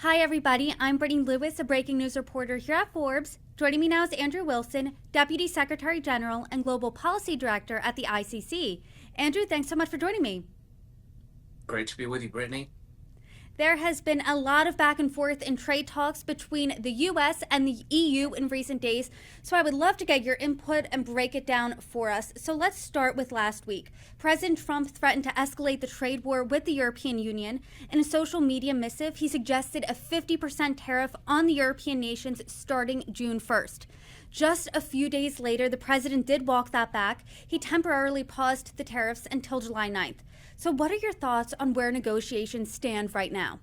Hi, everybody. I'm Brittany Lewis, a breaking news reporter here at Forbes. Joining me now is Andrew Wilson, Deputy Secretary General and Global Policy Director at the ICC. Andrew, thanks so much for joining me. Great to be with you, Brittany. There has been a lot of back and forth in trade talks between the US and the EU in recent days, so I would love to get your input and break it down for us. So let's start with last week. President Trump threatened to escalate the trade war with the European Union. In a social media missive, he suggested a 50% tariff on the European nations starting June 1st. Just a few days later, the president did walk that back. He temporarily paused the tariffs until July 9th. So what are your thoughts on where negotiations stand right now?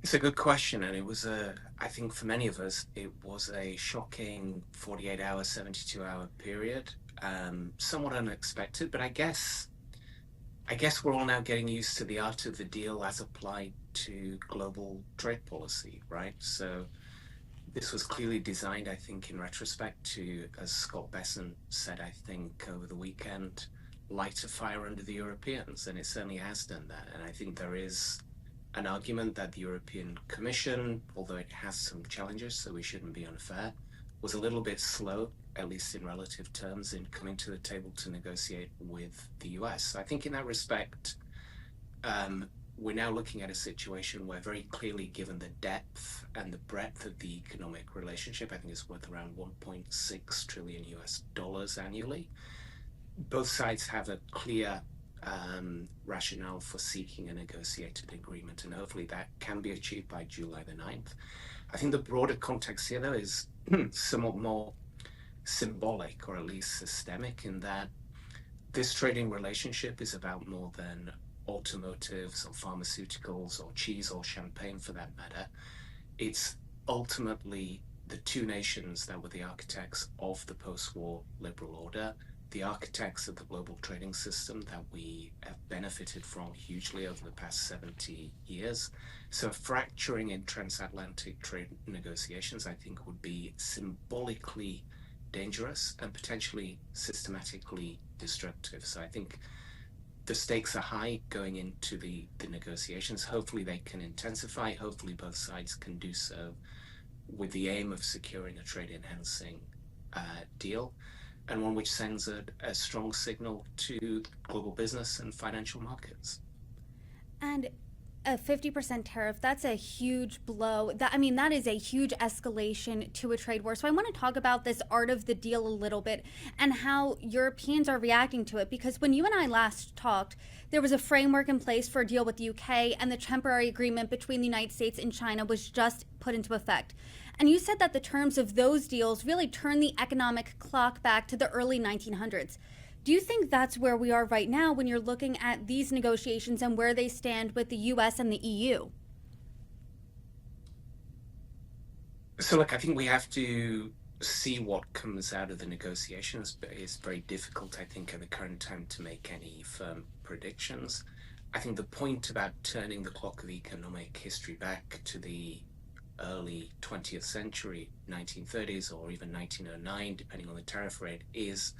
It's a good question, and I think for many of us, it was a shocking 48-hour, 72-hour period, somewhat unexpected, but I guess we're all now getting used to the art of the deal as applied to global trade policy, right? So this was clearly designed, I think, in retrospect to, as Scott Besson said, I think, over the weekend, light a fire under the Europeans, and it certainly has done that. And I think there is an argument that the European Commission, although it has some challenges, so we shouldn't be unfair, was a little bit slow, at least in relative terms, in coming to the table to negotiate with the US. So I think in that respect, we're now looking at a situation where very clearly, given the depth and the breadth of the economic relationship, I think it's worth around 1.6 trillion US dollars annually. Both sides have a clear rationale for seeking a negotiated agreement, and hopefully that can be achieved by July the 9th. I think the broader context here, though, is somewhat more symbolic, or at least systemic, in that this trading relationship is about more than automotives or pharmaceuticals or cheese or champagne for that matter. It's ultimately the two nations that were the architects of the post-war liberal order, the architects of the global trading system that we have benefited from hugely over the past 70 years. So fracturing in transatlantic trade negotiations, I think, would be symbolically dangerous and potentially systematically destructive. So I think the stakes are high going into the negotiations. Hopefully they can intensify. Hopefully both sides can do so with the aim of securing a trade enhancing deal, and one which sends a strong signal to global business and financial markets. And a 50% tariff, that's a huge blow. That is a huge escalation to a trade war. So I want to talk about this art of the deal a little bit and how Europeans are reacting to it. Because when you and I last talked, there was a framework in place for a deal with the UK, and the temporary agreement between the United States and China was just put into effect. And you said that the terms of those deals really turned the economic clock back to the early 1900s. Do you think that's where we are right now when you're looking at these negotiations and where they stand with the US and the EU? So look, I think we have to see what comes out of the negotiations, but it's very difficult, I think, at the current time to make any firm predictions. I think the point about turning the clock of economic history back to the early 20th century, 1930s, or even 1909, depending on the tariff rate, is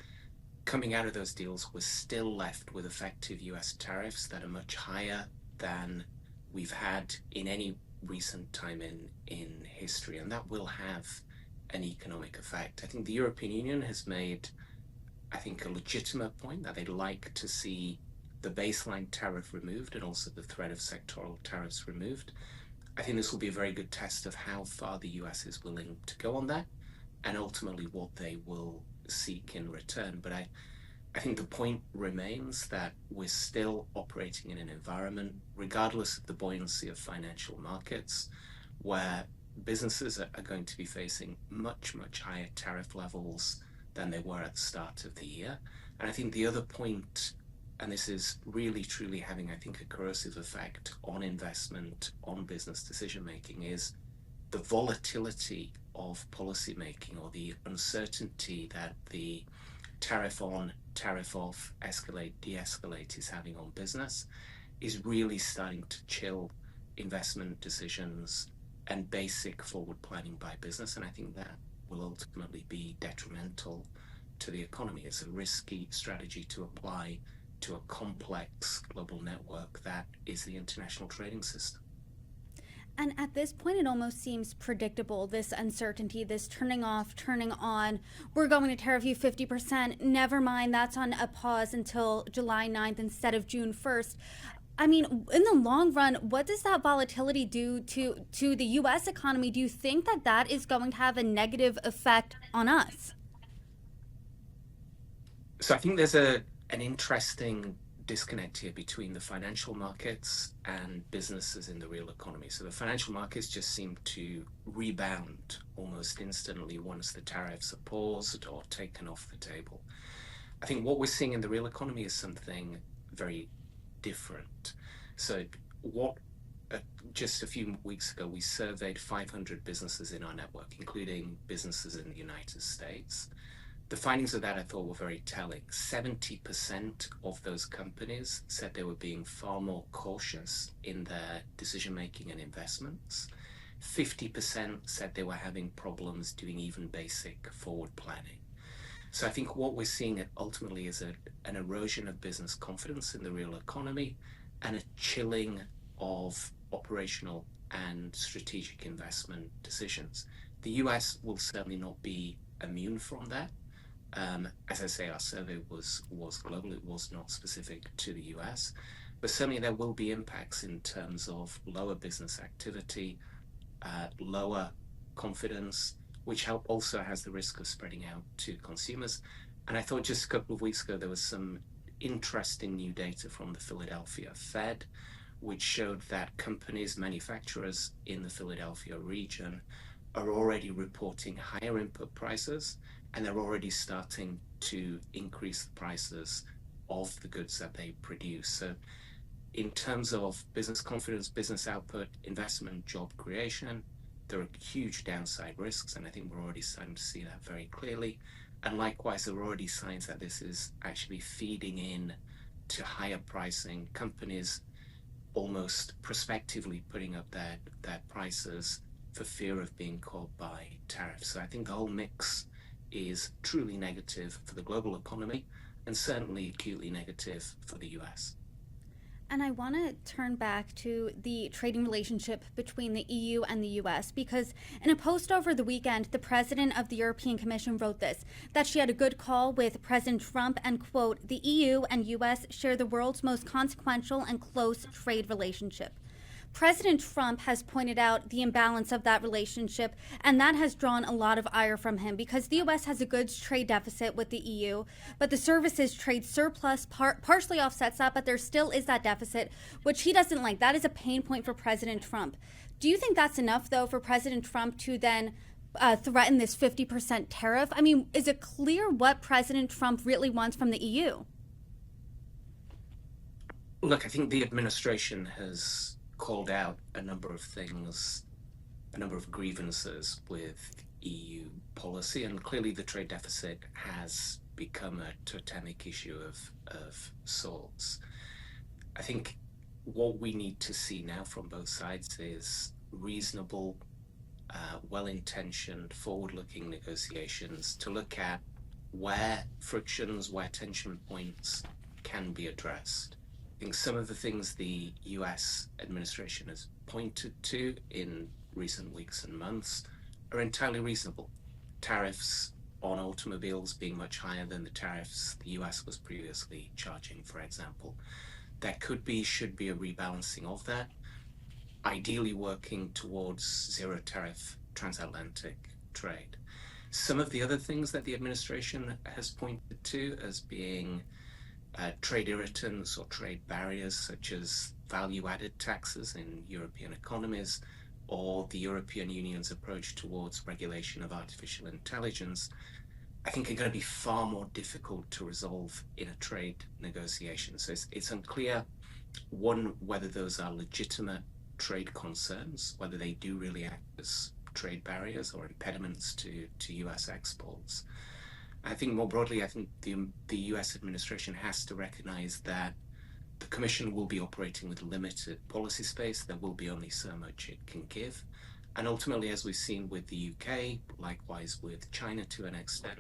coming out of those deals, we're still left with effective US tariffs that are much higher than we've had in any recent time in history, and that will have an economic effect. I think the European Union has made, I think, a legitimate point that they'd like to see the baseline tariff removed and also the threat of sectoral tariffs removed. I think this will be a very good test of how far the US is willing to go on that, and ultimately what they will seek in return. But I think the point remains that we're still operating in an environment, regardless of the buoyancy of financial markets, where businesses are going to be facing much, much higher tariff levels than they were at the start of the year. And I think the other point, and this is really truly having, I think, a corrosive effect on investment, on business decision making, is the volatility of policy making, or the uncertainty that the tariff on, tariff off, escalate, de-escalate is having on business, is really starting to chill investment decisions and basic forward planning by business. And I think that will ultimately be detrimental to the economy. It's a risky strategy to apply to a complex global network that is the international trading system. And at this point, it almost seems predictable, this uncertainty, this turning off, turning on. We're going to tariff you 50%. Never mind, that's on a pause until July 9th instead of June 1st. I mean, in the long run, what does that volatility do to the U.S. economy? Do you think that that is going to have a negative effect on us? So I think there's an interesting disconnect here between the financial markets and businesses in the real economy. So the financial markets just seem to rebound almost instantly once the tariffs are paused or taken off the table. I think what we're seeing in the real economy is something very different. So what just a few weeks ago, we surveyed 500 businesses in our network, including businesses in the United States. The findings of that I thought were very telling. 70% of those companies said they were being far more cautious in their decision making and investments. 50% said they were having problems doing even basic forward planning. So I think what we're seeing ultimately is an erosion of business confidence in the real economy and a chilling of operational and strategic investment decisions. The US will certainly not be immune from that. As I say, our survey was global. It was not specific to the US, but certainly there will be impacts in terms of lower business activity, lower confidence, which also has the risk of spreading out to consumers. And I thought just a couple of weeks ago, there was some interesting new data from the Philadelphia Fed, which showed that companies, manufacturers in the Philadelphia region are already reporting higher input prices, and they're already starting to increase the prices of the goods that they produce. So in terms of business confidence, business output, investment, job creation, there are huge downside risks, and I think we're already starting to see that very clearly. And likewise, there are already signs that this is actually feeding in to higher pricing, companies almost prospectively putting up their prices for fear of being caught by tariffs. So I think the whole mix is truly negative for the global economy and certainly acutely negative for the US. And I want to turn back to the trading relationship between the EU and the US because in a post over the weekend, the president of the European Commission wrote this, that she had a good call with President Trump and, quote, the EU and US share the world's most consequential and close trade relationship. President Trump has pointed out the imbalance of that relationship, and that has drawn a lot of ire from him because the U.S. has a goods trade deficit with the EU, but the services trade surplus partially offsets that, but there still is that deficit, which he doesn't like. That is a pain point for President Trump. Do you think that's enough, though, for President Trump to then threaten this 50% tariff? I mean, is it clear what President Trump really wants from the EU? Look, I think the administration has called out a number of things, a number of grievances with EU policy, and clearly the trade deficit has become a totemic issue of sorts. I think what we need to see now from both sides is reasonable, well-intentioned, forward-looking negotiations to look at where frictions, where tension points can be addressed. I think some of the things the US administration has pointed to in recent weeks and months are entirely reasonable. Tariffs on automobiles being much higher than the tariffs the US was previously charging, for example. There should be a rebalancing of that, ideally working towards zero tariff transatlantic trade. Some of the other things that the administration has pointed to as being trade irritants or trade barriers, such as value-added taxes in European economies, or the European Union's approach towards regulation of artificial intelligence, I think are going to be far more difficult to resolve in a trade negotiation. So it's unclear, one, whether those are legitimate trade concerns, whether they do really act as trade barriers or impediments to US exports. I think more broadly, I think the US administration has to recognize that the Commission will be operating with limited policy space. There will be only so much it can give. And ultimately, as we've seen with the UK, likewise with China to an extent,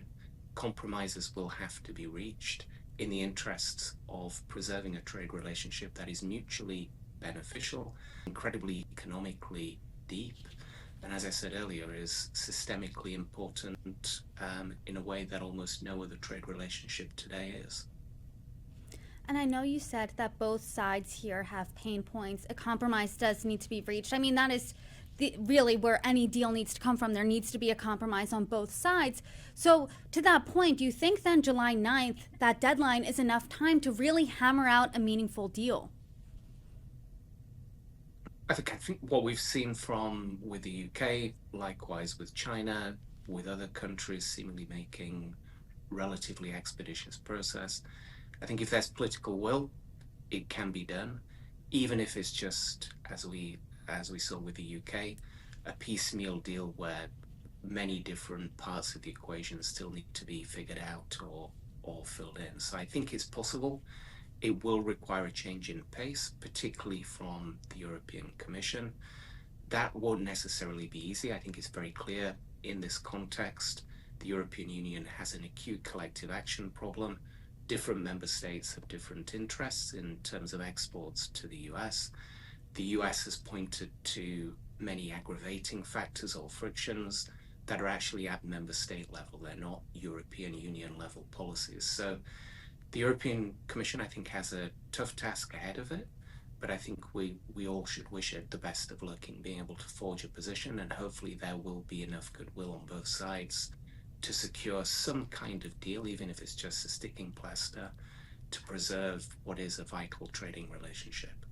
compromises will have to be reached in the interests of preserving a trade relationship that is mutually beneficial, incredibly economically deep, and as I said earlier, is systemically important in a way that almost no other trade relationship today is. And I know you said that both sides here have pain points. A compromise does need to be reached. I mean, that is really where any deal needs to come from. There needs to be a compromise on both sides. So, to that point, do you think then July 9th, that deadline, is enough time to really hammer out a meaningful deal? I think what we've seen from with the UK, likewise with China, with other countries seemingly making relatively expeditious process. I think if there's political will, it can be done, even if it's just as we saw with the UK, a piecemeal deal where many different parts of the equation still need to be figured out or filled in. So I think it's possible. It will require a change in pace, particularly from the European Commission. That won't necessarily be easy. I think it's very clear in this context. The European Union has an acute collective action problem. Different member states have different interests in terms of exports to the US. The US has pointed to many aggravating factors or frictions that are actually at member state level. They're not European Union level policies. So the European Commission, I think, has a tough task ahead of it, but I think we all should wish it the best of luck in being able to forge a position, and hopefully there will be enough goodwill on both sides to secure some kind of deal, even if it's just a sticking plaster, to preserve what is a vital trading relationship.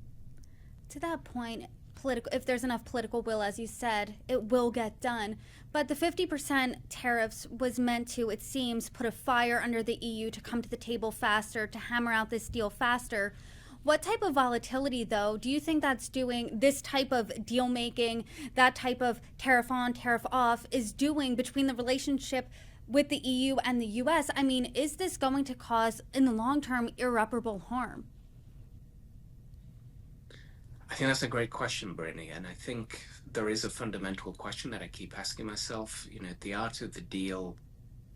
To that point, if there's enough political will, as you said, it will get done. But the 50% tariffs was meant to, it seems, put a fire under the EU to come to the table faster, to hammer out this deal faster. What type of volatility, though, do you think that's doing, this type of deal making, that type of tariff on, tariff off, is doing between the relationship with the EU and the US? I mean, is this going to cause, in the long term, irreparable harm? I think that's a great question, Brittany. And I think there is a fundamental question that I keep asking myself. The art of the deal,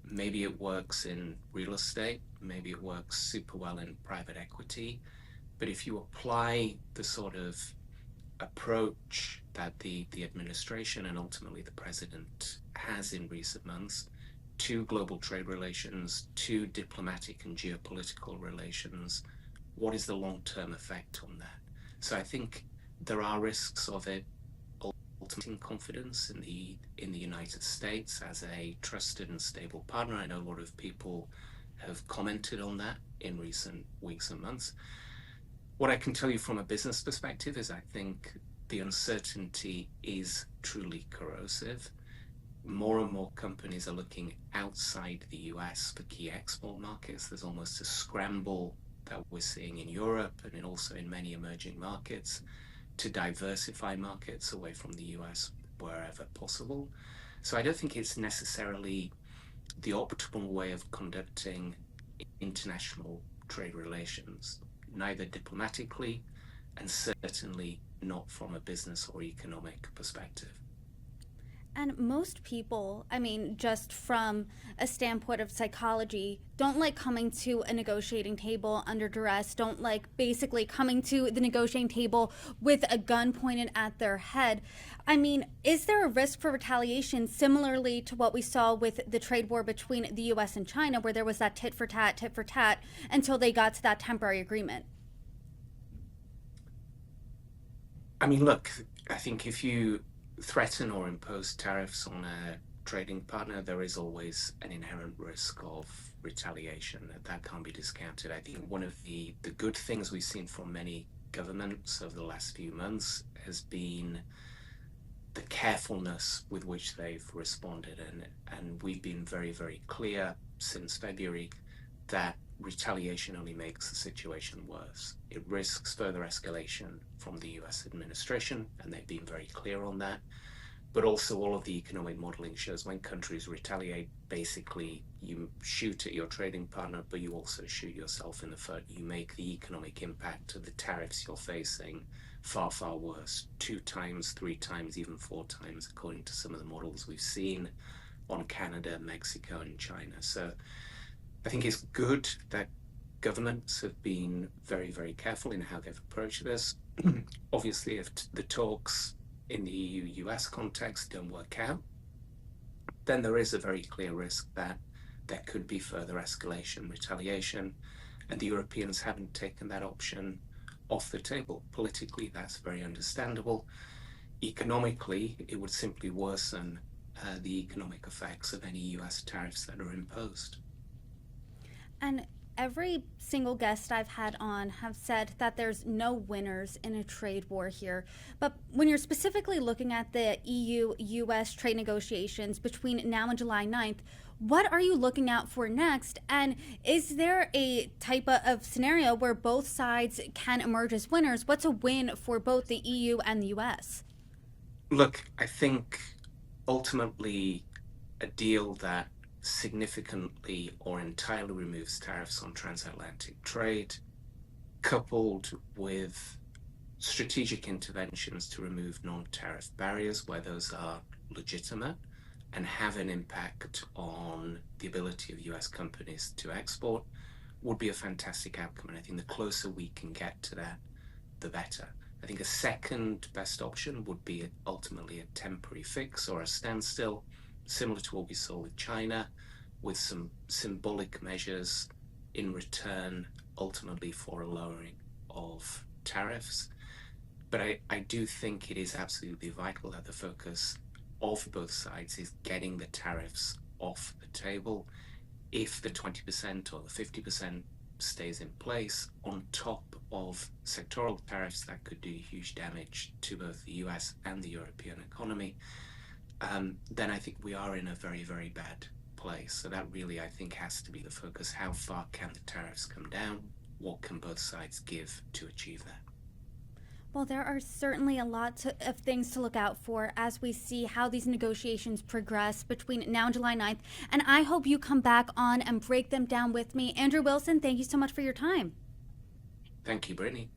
maybe it works in real estate, maybe it works super well in private equity. But if you apply the sort of approach that the administration and ultimately the president has in recent months to global trade relations, to diplomatic and geopolitical relations, what is the long-term effect on that? So I think there are risks of it ultimately confidence in the United States as a trusted and stable partner. I know a lot of people have commented on that in recent weeks and months. What I can tell you from a business perspective is I think the uncertainty is truly corrosive. More and more companies are looking outside the US for key export markets. There's almost a scramble that we're seeing in Europe and also in many emerging markets to diversify markets away from the US wherever possible. So I don't think it's necessarily the optimal way of conducting international trade relations, neither diplomatically and certainly not from a business or economic perspective. And most people, I mean, just from a standpoint of psychology, don't like coming to a negotiating table under duress, don't like basically coming to the negotiating table with a gun pointed at their head. I mean, is there a risk for retaliation similarly to what we saw with the trade war between the US and China, where there was that tit for tat, until they got to that temporary agreement? I mean, look, I think if you threaten or impose tariffs on a trading partner, there is always an inherent risk of retaliation. That can't be discounted. I think one of the good things we've seen from many governments over the last few months has been the carefulness with which they've responded. And we've been very, very clear since February that retaliation only makes the situation worse. It risks further escalation from the US administration, and they've been very clear on that. But also all of the economic modeling shows when countries retaliate, basically you shoot at your trading partner, but you also shoot yourself in the foot. You make the economic impact of the tariffs you're facing far, far worse, 2 times, 3 times, even 4 times, according to some of the models we've seen on Canada, Mexico, and China. So I think it's good that governments have been very, very careful in how they've approached this. Obviously, if the talks in the EU-US context don't work out, then there is a very clear risk that there could be further escalation, retaliation, and the Europeans haven't taken that option off the table. Politically, that's very understandable. Economically, it would simply worsen the economic effects of any US tariffs that are imposed. And every single guest I've had on have said that there's no winners in a trade war here. But when you're specifically looking at the EU US trade negotiations between now and July 9th, what are you looking out for next? And is there a type of scenario where both sides can emerge as winners? What's a win for both the EU and the US? Look, I think ultimately a deal that significantly or entirely removes tariffs on transatlantic trade, coupled with strategic interventions to remove non-tariff barriers where those are legitimate and have an impact on the ability of US companies to export, would be a fantastic outcome. And I think the closer we can get to that, the better. I think a second best option would be ultimately a temporary fix or a standstill, similar to what we saw with China, with some symbolic measures in return, ultimately for a lowering of tariffs. But I do think it is absolutely vital that the focus of both sides is getting the tariffs off the table. If the 20% or the 50% stays in place on top of sectoral tariffs that could do huge damage to both the US and the European economy, then I think we are in a very, very bad place. So that really, I think, has to be the focus. How far can the tariffs come down? What can both sides give to achieve that? Well, there are certainly a lot of things to look out for as we see how these negotiations progress between now and July 9th. And I hope you come back on and break them down with me. Andrew Wilson, thank you so much for your time. Thank you, Brittany.